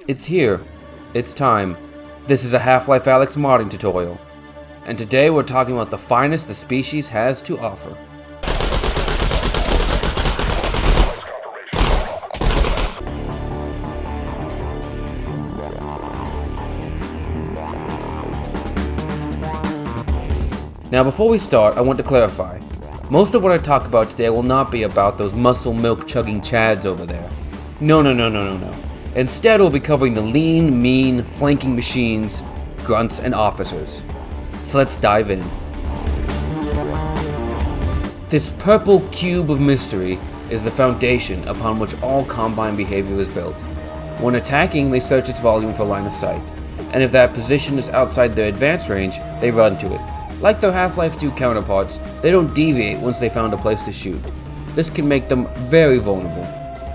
It's here. It's time. This is a Half-Life Alyx modding tutorial. And today we're talking about the finest the species has to offer. Now before we start, I want to clarify. Most of what I talk about today will not be about those muscle milk chugging chads over there. No. Instead, we'll be covering the lean, mean, flanking machines, grunts, and officers. So let's dive in. This purple cube of mystery is the foundation upon which all Combine behavior is built. When attacking, they search its volume for line of sight, and if that position is outside their advance range, they run to it. Like their Half-Life 2 counterparts, they don't deviate once they found a place to shoot. This can make them very vulnerable.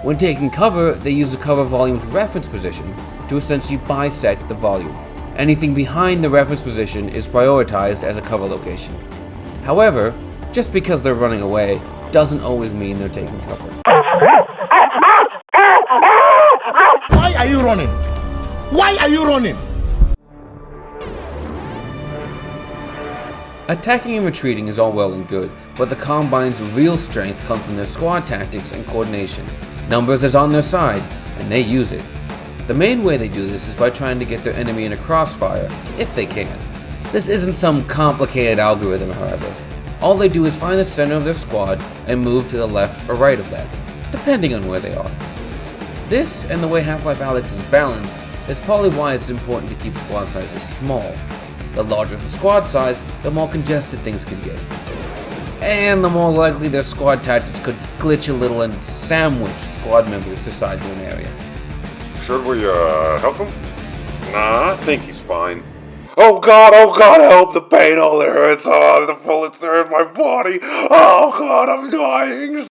When taking cover, they use the cover volume's reference position to essentially bisect the volume. Anything behind the reference position is prioritized as a cover location. However, just because they're running away doesn't always mean they're taking cover. Why are you running? Why are you running? Attacking and retreating is all well and good, but the Combine's real strength comes from their squad tactics and coordination. Numbers is on their side, and they use it. The main way they do this is by trying to get their enemy in a crossfire, if they can. This isn't some complicated algorithm, however. All they do is find the center of their squad and move to the left or right of that, depending on where they are. This, and the way Half-Life Alyx is balanced, is probably why it's important to keep squad sizes small. The larger the squad size, the more congested things can get. And the more likely their squad tactics could glitch a little and sandwich squad members to sides of an area. Should we, help him? Nah, I think he's fine. Oh god, help! The pain only hurts. Oh, the bullets are in my body. Oh god, I'm dying.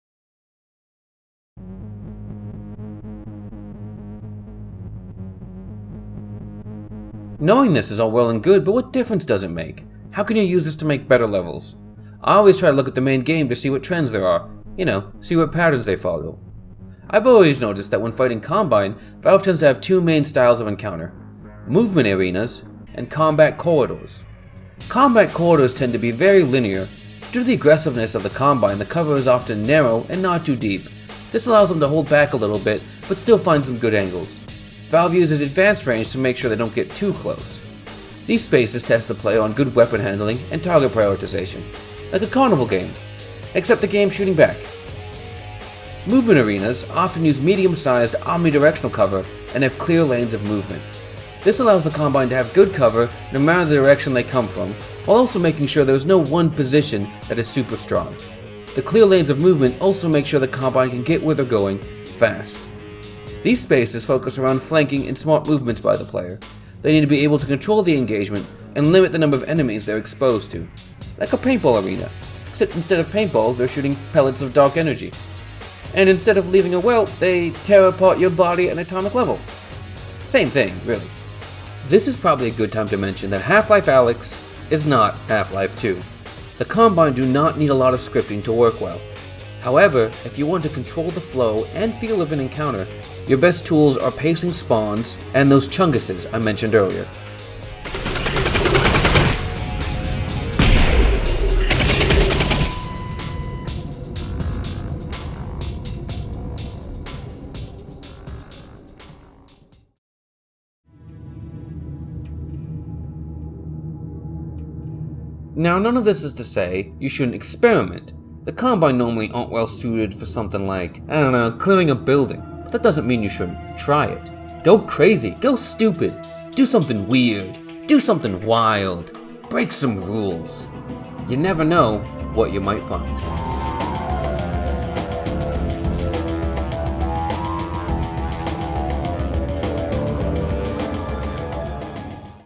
Knowing this is all well and good, but what difference does it make? How can you use this to make better levels? I always try to look at the main game to see what trends there are. See what patterns they follow. I've always noticed that when fighting Combine, Valve tends to have two main styles of encounter: movement arenas and combat corridors. Combat corridors tend to be very linear. Due to the aggressiveness of the Combine, the cover is often narrow and not too deep. This allows them to hold back a little bit, but still find some good angles. Valve uses advanced range to make sure they don't get too close. These spaces test the player on good weapon handling and target prioritization, like a carnival game, except the game shooting back. Movement arenas often use medium-sized omnidirectional cover and have clear lanes of movement. This allows the Combine to have good cover no matter the direction they come from, while also making sure there is no one position that is super strong. The clear lanes of movement also make sure the Combine can get where they're going fast. These spaces focus around flanking and smart movements by the player. They need to be able to control the engagement and limit the number of enemies they're exposed to. Like a paintball arena, except instead of paintballs, they're shooting pellets of dark energy. And instead of leaving a welt, they tear apart your body at an atomic level. Same thing, really. This is probably a good time to mention that Half-Life Alyx is not Half-Life 2. The Combine do not need a lot of scripting to work well. However, if you want to control the flow and feel of an encounter, your best tools are pacing spawns and those chunguses I mentioned earlier. Now, none of this is to say you shouldn't experiment. The Combine normally aren't well suited for something like, clearing a building, but that doesn't mean you shouldn't try it. Go crazy, go stupid, do something weird, do something wild, break some rules. You never know what you might find.